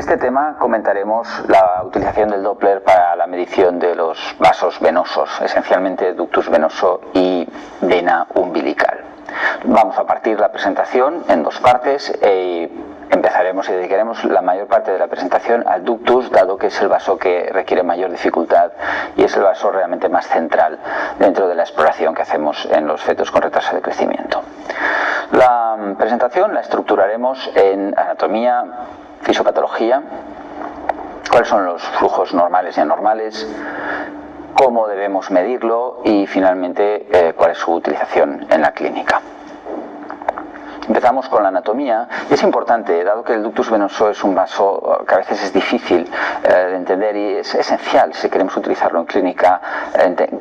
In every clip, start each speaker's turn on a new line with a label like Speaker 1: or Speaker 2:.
Speaker 1: este tema comentaremos la utilización del Doppler para la medición de los vasos venosos, esencialmente ductus venoso y vena umbilical. Vamos a partir la presentación en dos partes y empezaremos y dedicaremos la mayor parte de la presentación al ductus, dado que es el vaso que requiere mayor dificultad y es el vaso realmente más central dentro de la exploración que hacemos en los fetos con retraso de crecimiento. La presentación la estructuraremos en anatomía, fisiopatología, cuáles son los flujos normales y anormales, cómo debemos medirlo y finalmente cuál es su utilización en la clínica. Empezamos con la anatomía y es importante, dado que el ductus venoso es un vaso que a veces es difícil de entender y es esencial si queremos utilizarlo en clínica,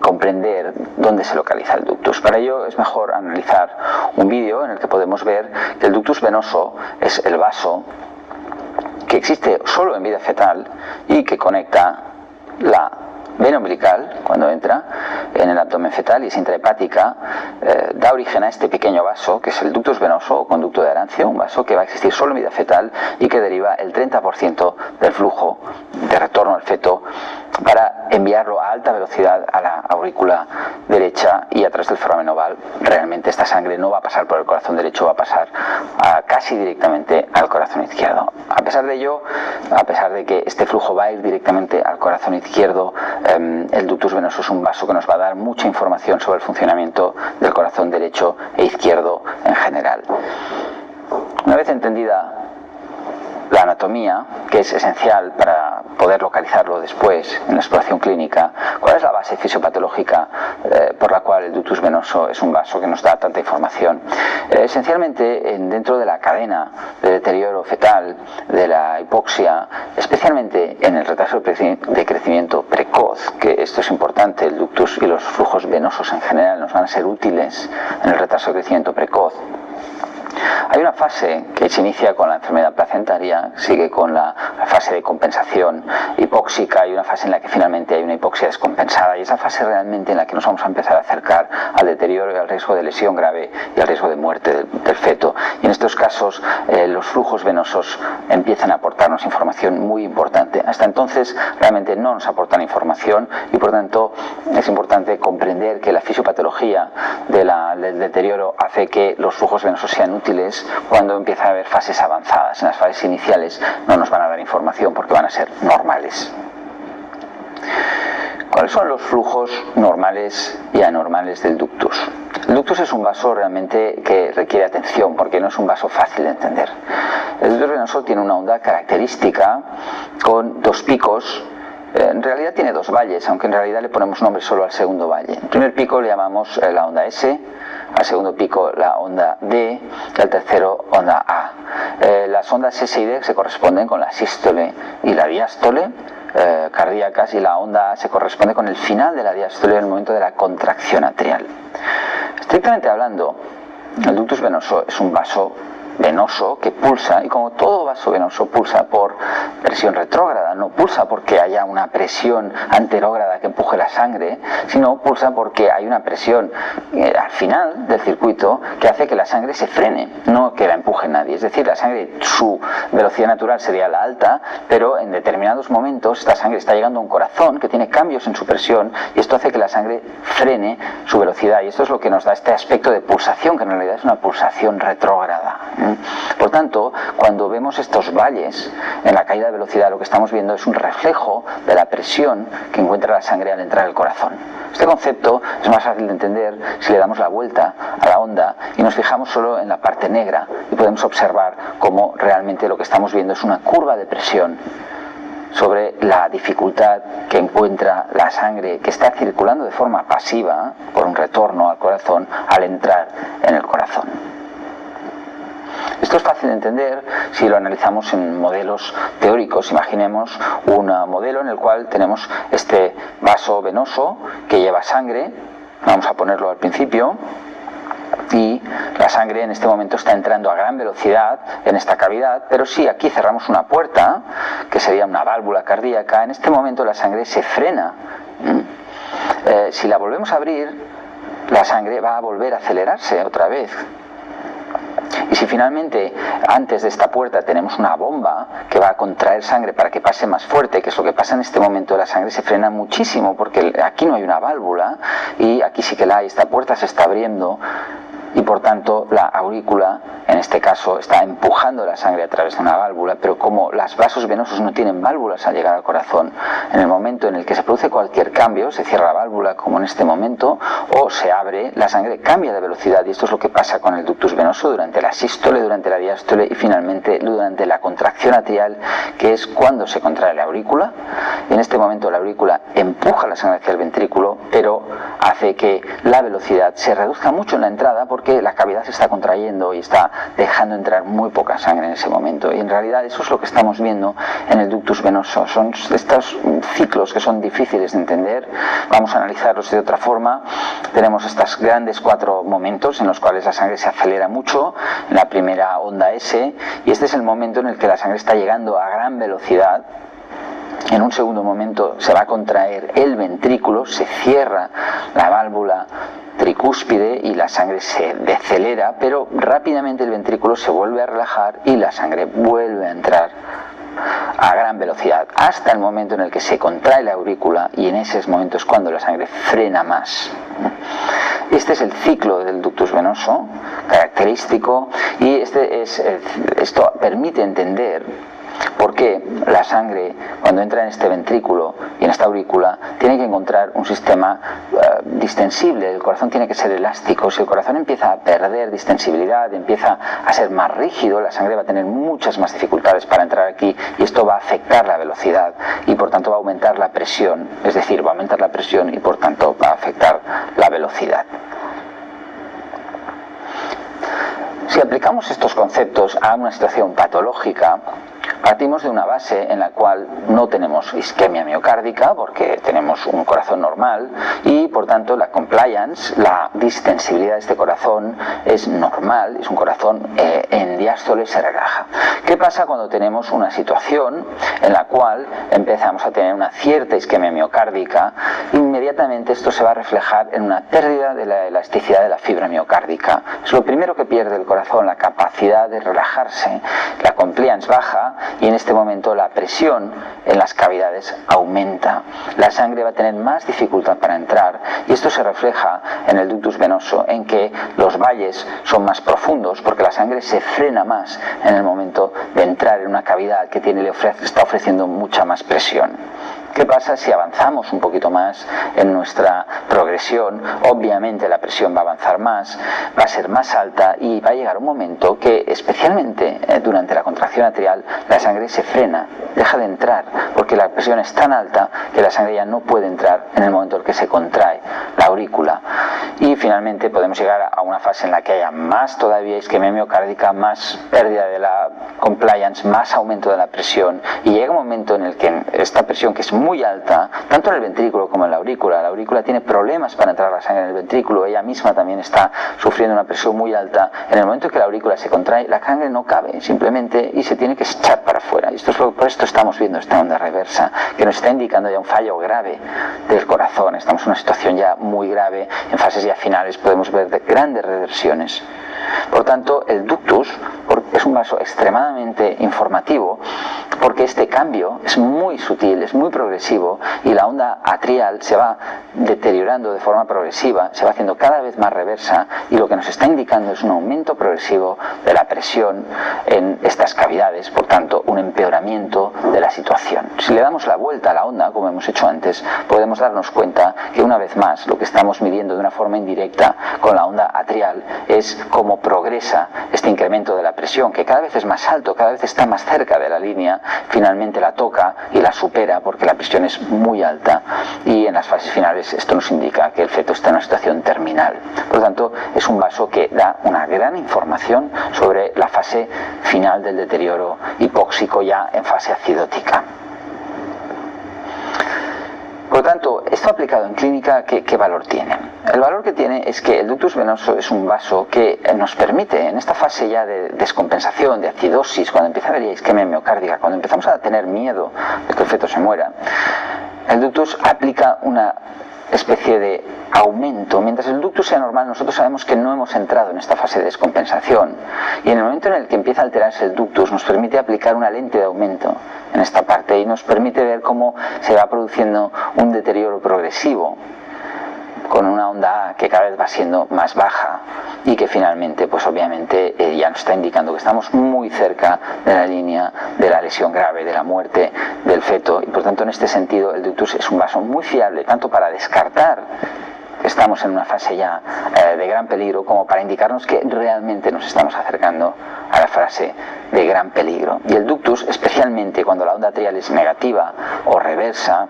Speaker 1: comprender dónde se localiza el ductus. Para ello es mejor analizar un vídeo en el que podemos ver que el ductus venoso es el vaso que existe solo en vida fetal y que conecta la vena umbilical, cuando entra en el abdomen fetal y es intrahepática, da origen a este pequeño vaso que es el ductus venoso o conducto de Arancio, un vaso que va a existir solo en vida fetal y que deriva el 30% del flujo de retorno al feto para enviarlo a alta velocidad a la aurícula derecha y a través del foramen oval. Realmente esta sangre no va a pasar por el corazón derecho, va a pasar casi directamente al corazón izquierdo. A pesar de ello, a pesar de que este flujo va a ir directamente al corazón izquierdo, el ductus venoso es un vaso que nos va a dar mucha información sobre el funcionamiento del corazón derecho e izquierdo en general. Una vez entendida la anatomía, que es esencial para poder localizarlo después en la exploración clínica, ¿cuál es la base fisiopatológica por la cual el ductus venoso es un vaso que nos da tanta información? Esencialmente dentro de la cadena de deterioro fetal, de la hipoxia, especialmente en el retraso de crecimiento precoz, que esto es importante, el ductus y los flujos venosos en general nos van a ser útiles en el retraso de crecimiento precoz. Hay una fase que se inicia con la enfermedad placentaria, sigue con la fase de compensación hipóxica y una fase en la que finalmente hay una hipoxia descompensada, y esa fase realmente en la que nos vamos a empezar a acercar al deterioro y al riesgo de lesión grave y al riesgo de muerte del feto. Y en estos casos los flujos venosos empiezan a aportarnos información muy importante. Hasta entonces realmente no nos aportan información y por tanto es importante comprender que la fisiopatología del deterioro hace que los flujos venosos sean útiles cuando empieza a haber fases avanzadas. En las fases iniciales no nos van a dar información porque van a ser normales. ¿Cuáles son los flujos normales y anormales del ductus? El ductus es un vaso realmente que requiere atención porque no es un vaso fácil de entender. El ductus venoso tiene una onda característica con dos picos. En realidad tiene dos valles, aunque en realidad le ponemos nombre solo al segundo valle. El primer pico le llamamos la onda S, al segundo pico la onda D y al tercero onda A. Las ondas S y D se corresponden con la sístole y la diástole cardíacas, y la onda A se corresponde con el final de la diástole en el momento de la contracción atrial. Estrictamente hablando, el ductus venoso es un vaso venoso que pulsa, y como todo vaso venoso pulsa por presión retrógrada, no pulsa porque haya una presión anterógrada que empuje la sangre, sino pulsa porque hay una presión al final del circuito que hace que la sangre se frene, no que la empuje nadie. Es decir, la sangre, su velocidad natural sería la alta, pero en determinados momentos esta sangre está llegando a un corazón que tiene cambios en su presión y esto hace que la sangre frene su velocidad, y esto es lo que nos da este aspecto de pulsación, que en realidad es una pulsación retrógrada. Por tanto, cuando vemos estos valles en la caída de velocidad, lo que estamos viendo es un reflejo de la presión que encuentra la sangre al entrar al corazón. Este concepto es más fácil de entender si le damos la vuelta a la onda y nos fijamos solo en la parte negra, y podemos observar cómo realmente lo que estamos viendo es una curva de presión sobre la dificultad que encuentra la sangre que está circulando de forma pasiva por un retorno al corazón al entrar en el corazón. Esto es fácil de entender si lo analizamos en modelos teóricos. Imaginemos un modelo en el cual tenemos este vaso venoso que lleva sangre, vamos a ponerlo al principio, y la sangre en este momento está entrando a gran velocidad en esta cavidad, pero si aquí cerramos una puerta, que sería una válvula cardíaca, en este momento la sangre se frena. Si la volvemos a abrir, la sangre va a volver a acelerarse otra vez. Y si finalmente antes de esta puerta tenemos una bomba que va a contraer sangre para que pase más fuerte, que es lo que pasa en este momento, la sangre se frena muchísimo porque aquí no hay una válvula y aquí sí que la hay, esta puerta se está abriendo y por tanto la aurícula en este caso está empujando la sangre a través de una válvula, pero como los vasos venosos no tienen válvulas al llegar al corazón, en el momento en el que se produce cualquier cambio, se cierra la válvula como en este momento o se abre, la sangre cambia de velocidad y esto es lo que pasa con el ductus venoso durante la sístole, durante la diástole y finalmente durante la contracción atrial, que es cuando se contrae la aurícula. Y en este momento la aurícula empuja la sangre hacia el ventrículo, pero hace que la velocidad se reduzca mucho en la entrada porque la cavidad se está contrayendo y está dejando entrar muy poca sangre en ese momento. Y en realidad eso es lo que estamos viendo en el ductus venoso. Son estos ciclos que son difíciles de entender. Vamos a analizarlos de otra forma. Tenemos estos grandes 4 momentos en los cuales la sangre se acelera mucho. En la primera onda S, y este es el momento en el que la sangre está llegando a gran velocidad. En un segundo momento se va a contraer el ventrículo, se cierra la válvula tricúspide y la sangre se decelera, pero rápidamente el ventrículo se vuelve a relajar y la sangre vuelve a entrar a gran velocidad hasta el momento en el que se contrae la aurícula y en ese momento es cuando la sangre frena más. Este es el ciclo del ductus venoso característico y esto permite entender por qué la sangre, cuando entra en este ventrículo y en esta aurícula, tiene que encontrar un sistema distensible. El corazón tiene que ser elástico. Si el corazón empieza a perder distensibilidad, empieza a ser más rígido, la sangre va a tener muchas más dificultades para entrar aquí y esto va a afectar la velocidad y por tanto va a aumentar la presión. Es decir, va a aumentar la presión y por tanto va a afectar la velocidad. Si aplicamos estos conceptos a una situación patológica, partimos de una base en la cual no tenemos isquemia miocárdica porque tenemos un corazón normal y por tanto la compliance, la distensibilidad de este corazón es normal, es un corazón en diástole se relaja. ¿Qué pasa cuando tenemos una situación en la cual empezamos a tener una cierta isquemia miocárdica? Inmediatamente esto se va a reflejar en una pérdida de la elasticidad de la fibra miocárdica. Es lo primero que pierde el corazón, la capacidad de relajarse, la compliance baja y en este momento la presión en las cavidades aumenta. La sangre va a tener más dificultad para entrar y esto se refleja en el ductus venoso en que los valles son más profundos porque la sangre se frena más en el momento de entrar en una cavidad que está ofreciendo mucha más presión. ¿Qué pasa si avanzamos un poquito más en nuestra progresión? Obviamente la presión va a avanzar más, va a ser más alta y va a llegar un momento que especialmente durante la contracción atrial la sangre se frena, deja de entrar porque la presión es tan alta que la sangre ya no puede entrar en el momento en que se contrae la aurícula. Y finalmente podemos llegar a una fase en la que haya más todavía isquemia miocárdica, más pérdida de la compliance, más aumento de la presión y llega un momento en el que esta presión que es muy alta, tanto en el ventrículo como en la aurícula tiene problemas para entrar la sangre en el ventrículo, ella misma también está sufriendo una presión muy alta, en el momento en que la aurícula se contrae, la sangre no cabe simplemente y se tiene que echar para afuera. Y por esto estamos viendo esta onda reversa, que nos está indicando ya un fallo grave del corazón, estamos en una situación ya muy grave, en fases ya finales podemos ver grandes reversiones. Por tanto, el ductus es un vaso extremadamente informativo porque este cambio es muy sutil, es muy progresivo y la onda atrial se va deteriorando de forma progresiva, se va haciendo cada vez más reversa y lo que nos está indicando es un aumento progresivo de la presión en estas cavidades, por tanto un empeoramiento de la situación. Si le damos la vuelta a la onda, como hemos hecho antes, podemos darnos cuenta que una vez más lo que estamos midiendo de una forma indirecta con la onda atrial es cómo progresa este incremento de la presión, que cada vez es más alto, cada vez está más cerca de la línea, finalmente la toca y la supera porque la presión es muy alta y en las fases finales esto nos indica que el feto está en una situación terminal. Por lo tanto, es un vaso que da una gran información sobre la fase final del deterioro hipóxico ya en fase acidótica. Por lo tanto, esto aplicado en clínica, ¿qué valor tiene? El valor que tiene es que el ductus venoso es un vaso que nos permite, en esta fase ya de descompensación, de acidosis, cuando empieza a haber isquemia miocárdica, cuando empezamos a tener miedo de que el feto se muera, el ductus aplica una especie de aumento. Mientras el ductus sea normal, nosotros sabemos que no hemos entrado en esta fase de descompensación, y en el momento en el que empieza a alterarse el ductus nos permite aplicar una lente de aumento en esta parte y nos permite ver cómo se va produciendo un deterioro progresivo con una onda A que cada vez va siendo más baja y que finalmente, pues obviamente ya nos está indicando que estamos muy cerca de la línea de la lesión grave, de la muerte del feto, y por tanto en este sentido el ductus es un vaso muy fiable tanto para descartar que estamos en una fase ya de gran peligro como para indicarnos que realmente nos estamos acercando a la fase de gran peligro. Y el ductus, especialmente cuando la onda atrial es negativa o reversa,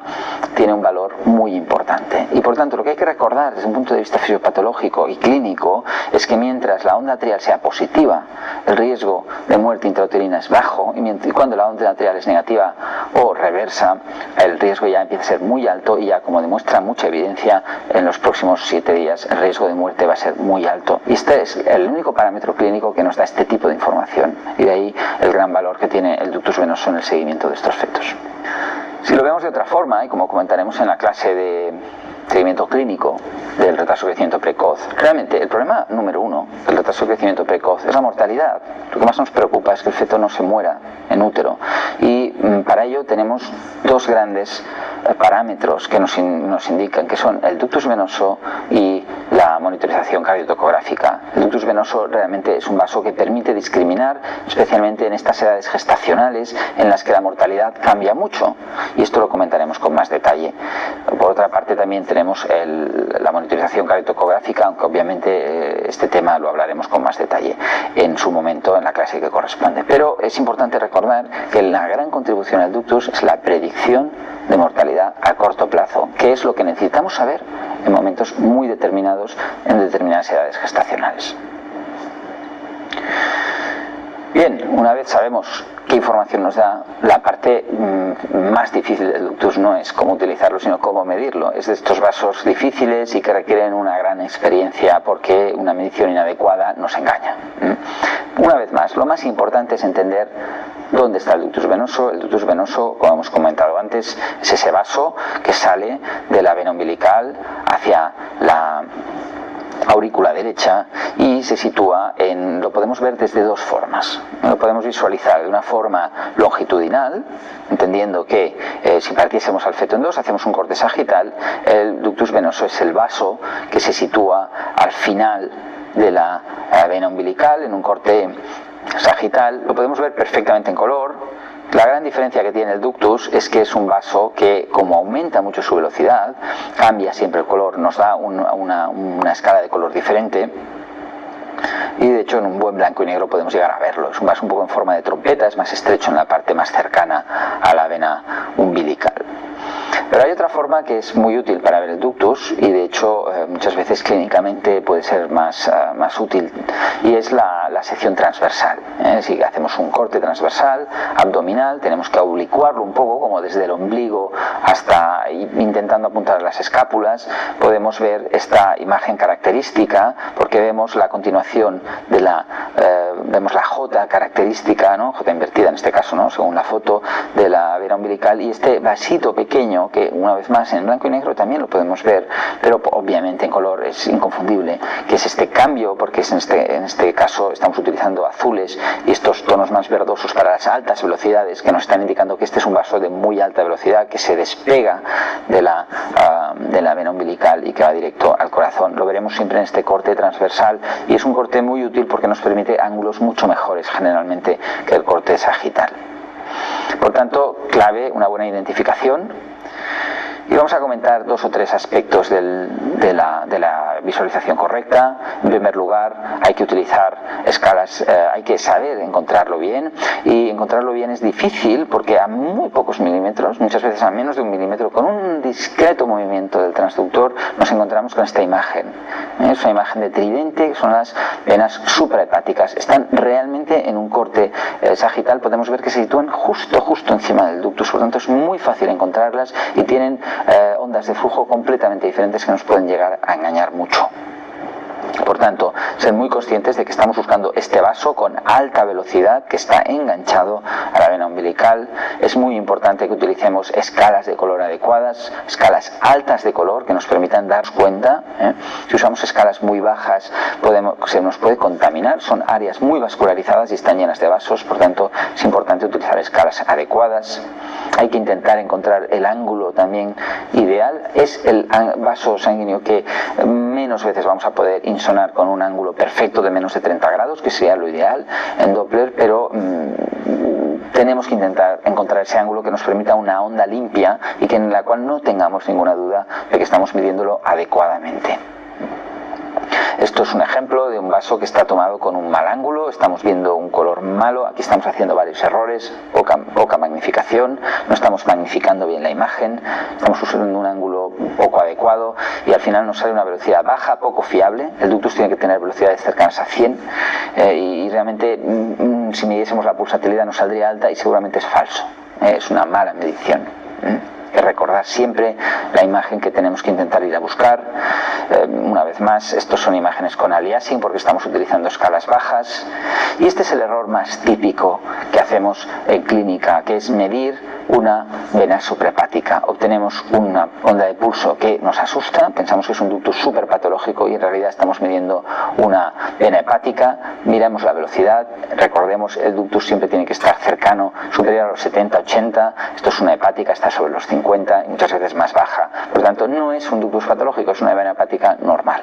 Speaker 1: tiene un valor muy importante. Y por tanto lo que hay que recordar desde un punto de vista fisiopatológico y clínico es que mientras la onda atrial sea positiva, el riesgo de muerte intrauterina es bajo, y cuando la onda atrial es negativa o reversa, el riesgo ya empieza a ser muy alto, y ya, como demuestra mucha evidencia, en los próximos 7 días el riesgo de muerte va a ser muy alto. Y este es el único parámetro clínico que nos da este tipo de información, y de ahí el gran valor que tiene el ductus venoso en el seguimiento de estos fetos. Si lo vemos de otra forma, y como comentaremos en la clase de seguimiento clínico del retraso de crecimiento precoz, realmente el problema número 1 del retraso de crecimiento precoz es la mortalidad. Lo que más nos preocupa es que el feto no se muera en útero, y para ello tenemos dos grandes parámetros que nos indican, que son el ductus venoso y la monitorización cardiotocográfica. El ductus venoso realmente es un vaso que permite discriminar, especialmente en estas edades gestacionales en las que la mortalidad cambia mucho, y esto lo comentaremos con más detalle. Por otra parte también tenemos la monitorización cardiotocográfica, aunque obviamente este tema lo hablaremos con más detalle en su momento en la clase que corresponde. Pero es importante recordar que la gran contribución al ductus es la predicción de mortalidad a corto plazo, que es lo que necesitamos saber en momentos muy determinados en determinadas edades gestacionales. Bien, una vez sabemos qué información nos da, la parte más difícil del ductus no es cómo utilizarlo, sino cómo medirlo. Es de estos vasos difíciles y que requieren una gran experiencia, porque una medición inadecuada nos engaña. Una vez más, lo más importante es entender dónde está el ductus venoso. El ductus venoso, como hemos comentado antes, es ese vaso que sale de la vena umbilical hacia la aurícula derecha y se sitúa lo podemos ver desde dos formas. Lo podemos visualizar de una forma longitudinal, entendiendo que si partiésemos al feto en dos, hacemos un corte sagital. El ductus venoso es el vaso que se sitúa al final de la vena umbilical en un corte sagital. Lo podemos ver perfectamente en color. La gran diferencia que tiene el ductus es que es un vaso que, como aumenta mucho su velocidad, cambia siempre el color, nos da una escala de color diferente, y de hecho en un buen blanco y negro podemos llegar a verlo. Es un vaso un poco en forma de trompeta, es más estrecho en la parte más cercana a la vena umbilical. Pero hay otra forma que es muy útil para ver el ductus, y de hecho muchas veces clínicamente puede ser más útil, y es la sección transversal. Si hacemos un corte transversal abdominal, tenemos que oblicuarlo un poco, como desde el ombligo hasta intentando apuntar las escápulas, podemos ver esta imagen característica, porque vemos la continuación de vemos la J característica, ¿no? J invertida en este caso, ¿no? Según la foto, de la vena umbilical, y este vasito pequeño que una vez más en blanco y negro también lo podemos ver, pero obviamente en color es inconfundible, que es este cambio, porque en este caso estamos utilizando azules y estos tonos más verdosos para las altas velocidades, que nos están indicando que este es un vaso de muy alta velocidad que se despega de la vena umbilical y que va directo al corazón. Lo veremos siempre en este corte transversal, y es un corte muy útil porque nos permite ángulos mucho mejores generalmente que el corte sagital. Por tanto, clave una buena identificación. Y vamos a comentar dos o tres aspectos de la visualización correcta. En primer lugar, hay que utilizar escalas, hay que saber encontrarlo bien, y encontrarlo bien es difícil porque a muy pocos milímetros, muchas veces a menos de 1 milímetro, con un discreto movimiento del transductor, nos encontramos con esta imagen. Es una imagen de tridente, que son las venas suprahepáticas. Están realmente en un corte sagital, podemos ver que se sitúan justo encima del ductus, por tanto es muy fácil encontrarlas, y tienen ondas de flujo completamente diferentes que nos pueden llegar a engañar mucho. Por tanto, ser muy conscientes de que estamos buscando este vaso con alta velocidad que está enganchado a la vena umbilical. umbilical. Es muy importante que utilicemos escalas de color adecuadas, escalas altas de color que nos permitan darnos cuenta. Si usamos escalas muy bajas se nos puede contaminar, son áreas muy vascularizadas y están llenas de vasos, por tanto es importante utilizar escalas adecuadas. Hay que intentar encontrar el ángulo también ideal, es el vaso sanguíneo que menos veces vamos a poder insonar con un ángulo perfecto de menos de 30 grados, que sería lo ideal en Doppler, pero tenemos que intentar encontrar ese ángulo que nos permita una onda limpia y que en la cual no tengamos ninguna duda de que estamos midiéndolo adecuadamente. Esto es un ejemplo de un vaso que está tomado con un mal ángulo, estamos viendo un color malo, aquí estamos haciendo varios errores, poca magnificación, no estamos magnificando bien la imagen, estamos usando un ángulo poco adecuado y al final nos sale una velocidad baja, poco fiable. El ductus tiene que tener velocidades cercanas a 100 y realmente si midiésemos la pulsatilidad nos saldría alta y seguramente es falso, es una mala medición. Que recordar siempre la imagen que tenemos que intentar ir a buscar. Una vez más, estos son imágenes con aliasing porque estamos utilizando escalas bajas y este es el error más típico que hacemos en clínica, que es medir una vena suprahepática. Obtenemos una onda de pulso que nos asusta, pensamos que es un ductus superpatológico y en realidad estamos midiendo una vena hepática. Miramos la velocidad, recordemos el ductus siempre tiene que estar cercano, superior a los 70-80, esto es una hepática, está sobre los 50 y muchas veces más baja, por lo tanto no es un ductus patológico, es una vena hepática normal.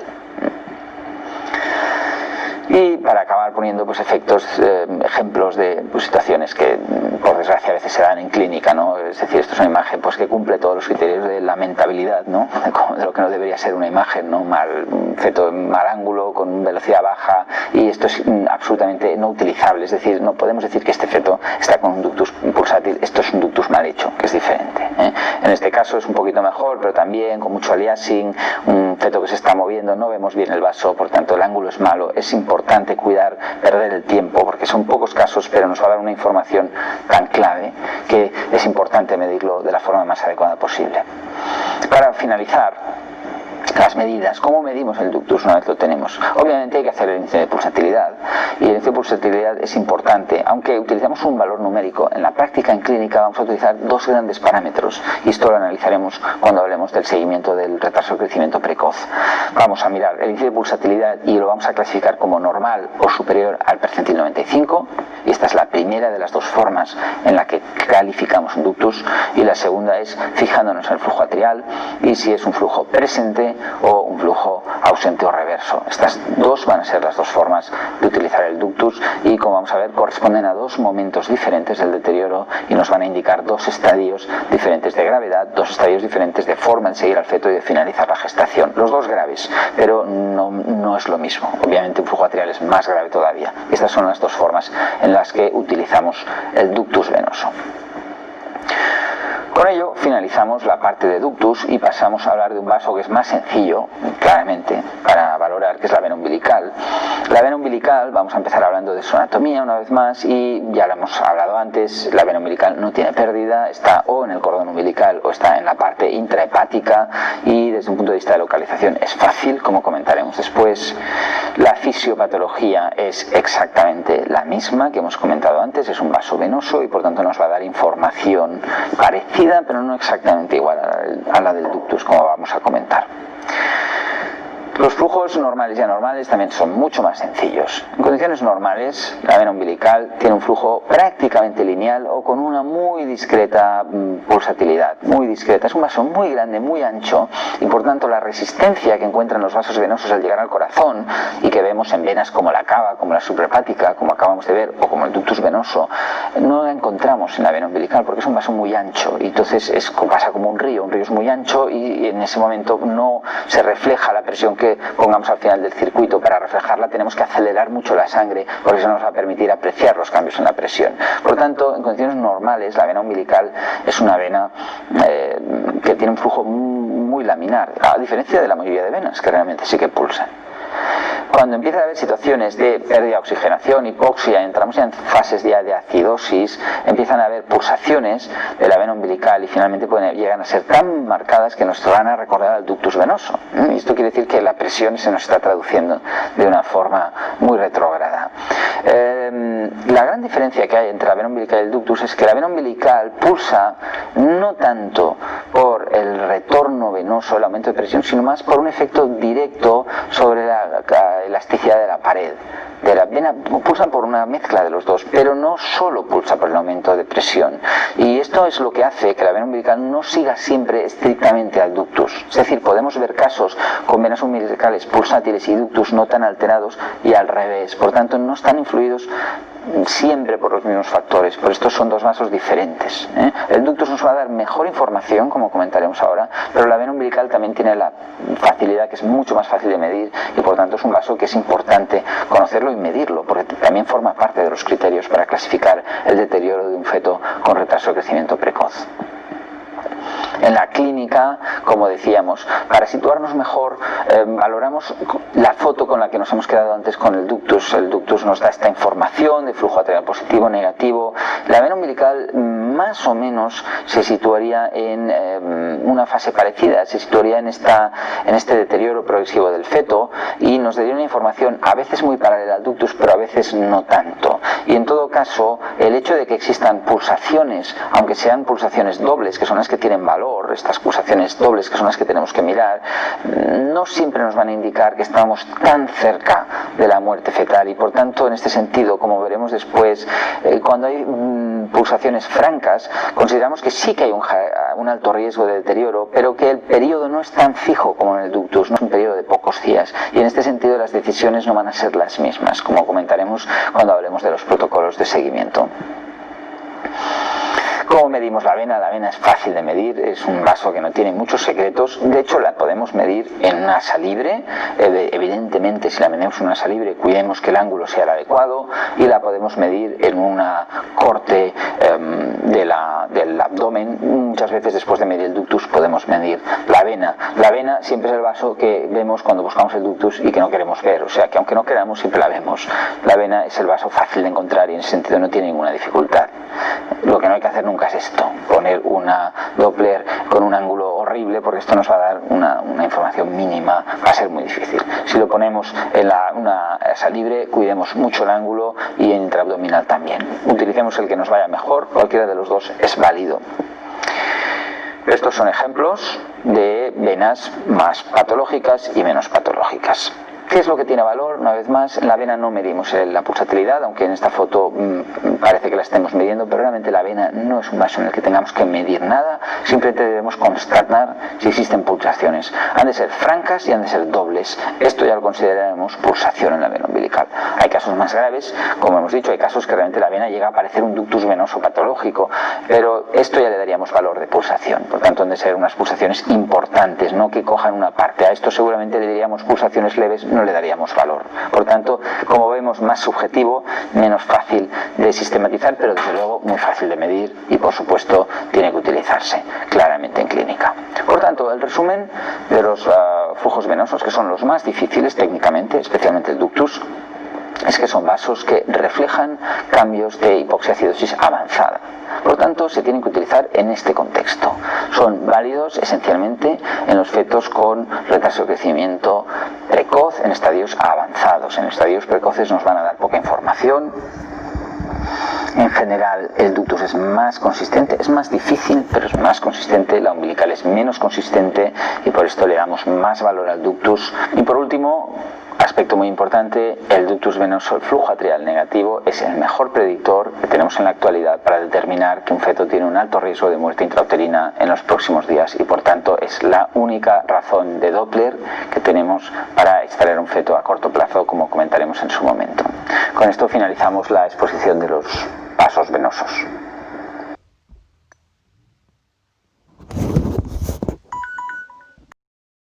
Speaker 1: Y para acabar poniendo ejemplos de situaciones que por desgracia a veces se dan en clínica, ¿no? Es decir, esto es una imagen que cumple todos los criterios de lamentabilidad, ¿no? De lo que no debería ser una imagen, ¿no? Un feto en mal ángulo, con velocidad baja, y esto es absolutamente no utilizable, es decir, no podemos decir que este feto está con un ductus pulsátil, esto es un ductus mal hecho, que es diferente. En este caso es un poquito mejor, pero también con mucho aliasing, un feto que se está moviendo, no vemos bien el vaso, por tanto el ángulo es malo, es importante cuidar, perder el tiempo, porque son pocos casos, pero nos va a dar una información tan clave que es importante medirlo de la forma más adecuada posible. Para finalizar, las medidas, ¿cómo medimos el ductus una vez lo tenemos? Obviamente hay que hacer el índice de pulsatilidad y el índice de pulsatilidad es importante, aunque utilizamos un valor numérico, en la práctica en clínica vamos a utilizar dos grandes parámetros y esto lo analizaremos cuando hablemos del seguimiento del retraso de crecimiento precoz. Vamos a mirar el índice de pulsatilidad y lo vamos a clasificar como normal o superior al percentil 95 y esta es la primera de las dos formas en la que calificamos un ductus y la segunda es fijándonos en el flujo atrial y si es un flujo presente o un flujo ausente o reverso. Estas dos van a ser las dos formas de utilizar el ductus y como vamos a ver corresponden a dos momentos diferentes del deterioro y nos van a indicar dos estadios diferentes de gravedad, dos estadios diferentes de forma de seguir al feto y de finalizar la gestación. Los dos graves, pero no es lo mismo. Obviamente un flujo atrial es más grave todavía. Estas son las dos formas en las que utilizamos el ductus venoso. Con ello finalizamos la parte de ductus y pasamos a hablar de un vaso que es más sencillo, claramente, para valorar, que es la vena umbilical. La vena umbilical, vamos a empezar hablando de su anatomía una vez más y ya lo hemos hablado antes, la vena umbilical no tiene pérdida, está o en el cordón umbilical o está en la parte intrahepática y desde un punto de vista de localización es fácil, como comentaremos después. La fisiopatología es exactamente la misma que hemos comentado antes, es un vaso venoso y por tanto nos va a dar información parecida pero no exactamente igual a la del ductus, como vamos a comentar. Los flujos normales y anormales también son mucho más sencillos. En condiciones normales, la vena umbilical tiene un flujo prácticamente lineal o con una muy discreta pulsatilidad, muy discreta. Es un vaso muy grande, muy ancho y por tanto la resistencia que encuentran los vasos venosos al llegar al corazón y que vemos en venas como la cava, como la suprahepática, como acabamos de ver, o como el ductus venoso, no la encontramos en la vena umbilical porque es un vaso muy ancho y entonces pasa como un río es muy ancho y en ese momento no se refleja la presión que pongamos al final del circuito. Para reflejarla tenemos que acelerar mucho la sangre porque eso nos va a permitir apreciar los cambios en la presión. Por tanto, en condiciones normales la vena umbilical es una vena que tiene un flujo muy laminar, a diferencia de la mayoría de venas que realmente sí que pulsan. Cuando empieza a haber situaciones de pérdida de oxigenación, hipoxia, entramos en fases ya de acidosis, empiezan a haber pulsaciones de la vena umbilical y finalmente llegan a ser tan marcadas que nos van a recordar al ductus venoso. Y esto quiere decir que la presión se nos está traduciendo de una forma muy retrógrada. La gran diferencia que hay entre la vena umbilical y el ductus es que la vena umbilical pulsa no tanto por el retorno venoso, el aumento de presión, sino más por un efecto directo sobre la elasticidad de la pared. De la vena pulsan por una mezcla de los dos, pero no solo pulsa por el aumento de presión. Y esto es lo que hace que la vena umbilical no siga siempre estrictamente al ductus. Es decir, podemos ver casos con venas umbilicales pulsátiles y ductus no tan alterados y al revés. Por tanto, no están influidos siempre por los mismos factores, por estos son dos vasos diferentes. El ductus nos va a dar mejor información, como comentaremos ahora, pero la vena umbilical también tiene la facilidad que es mucho más fácil de medir y por tanto es un vaso que es importante conocerlo y medirlo, porque también forma parte de los criterios para clasificar el deterioro de un feto con retraso de crecimiento precoz. En la clínica, como decíamos, para situarnos mejor, valoramos la foto con la que nos hemos quedado antes con el ductus. El ductus nos da esta información de flujo arterial positivo, negativo. La vena umbilical más o menos se situaría en una fase parecida, se situaría en este deterioro progresivo del feto y nos daría una información a veces muy paralela al ductus, pero a veces no tanto. Y en todo caso, el hecho de que existan pulsaciones, aunque sean pulsaciones dobles, que son las que tienen valor, estas pulsaciones dobles que son las que tenemos que mirar, no siempre nos van a indicar que estamos tan cerca de la muerte fetal y por tanto en este sentido, como veremos después, cuando hay pulsaciones francas, consideramos que sí que hay un alto riesgo de deterioro, pero que el periodo no es tan fijo como en el ductus, no es un periodo de pocos días y en este sentido las decisiones no van a ser las mismas, como comentaremos cuando hablemos de los protocolos de seguimiento. ¿Cómo medimos la vena? La vena es fácil de medir, es un vaso que no tiene muchos secretos, de hecho la podemos medir en una asa libre, evidentemente si la medimos en una asa libre cuidemos que el ángulo sea el adecuado y la podemos medir en una corte del abdomen, muchas veces después de medir el ductus podemos medir la vena. La vena siempre es el vaso que vemos cuando buscamos el ductus y que no queremos ver, o sea que aunque no queramos siempre la vemos. La vena es el vaso fácil de encontrar y en ese sentido no tiene ninguna dificultad. Lo que no hay que hacer nunca es esto, poner una Doppler con un ángulo horrible porque esto nos va a dar una información mínima, va a ser muy difícil. Si lo ponemos en una asa libre, cuidemos mucho el ángulo y en intraabdominal también. Utilicemos el que nos vaya mejor, cualquiera de los dos es válido. Estos son ejemplos de venas más patológicas y menos patológicas. ¿Qué es lo que tiene valor? Una vez más, en la vena no medimos la pulsatilidad, aunque en esta foto parece que la estemos midiendo, pero realmente la vena no es un vaso en el que tengamos que medir nada, simplemente debemos constatar si existen pulsaciones. Han de ser francas y han de ser dobles. Esto ya lo consideraremos pulsación en la vena umbilical. Hay casos más graves, como hemos dicho, hay casos que realmente la vena llega a parecer un ductus venoso patológico, pero esto ya le daríamos valor de pulsación. Por tanto, han de ser unas pulsaciones importantes, no que cojan una parte. A esto seguramente le diríamos pulsaciones leves, no le daríamos valor. Por tanto, como vemos, más subjetivo, menos fácil de sistematizar, pero desde luego muy fácil de medir y por supuesto tiene que utilizarse claramente en clínica. Por tanto, el resumen de los flujos venosos, que son los más difíciles técnicamente, especialmente el ductus, es que son vasos que reflejan cambios de hipoxiacidosis avanzada. Por tanto, se tienen que utilizar en este contexto. Son válidos esencialmente en los fetos con retraso de crecimiento precoz en estadios avanzados. En estadios precoces nos van a dar poca información. En general, el ductus es más consistente, es más difícil, pero es más consistente. La umbilical es menos consistente y por esto le damos más valor al ductus. Y por último, aspecto muy importante, el ductus venoso, el flujo arterial negativo, es el mejor predictor que tenemos en la actualidad para determinar que un feto tiene un alto riesgo de muerte intrauterina en los próximos días y por tanto es la única razón de Doppler que tenemos para extraer un feto a corto plazo, como comentaremos en su momento. Con esto finalizamos la exposición de los vasos venosos.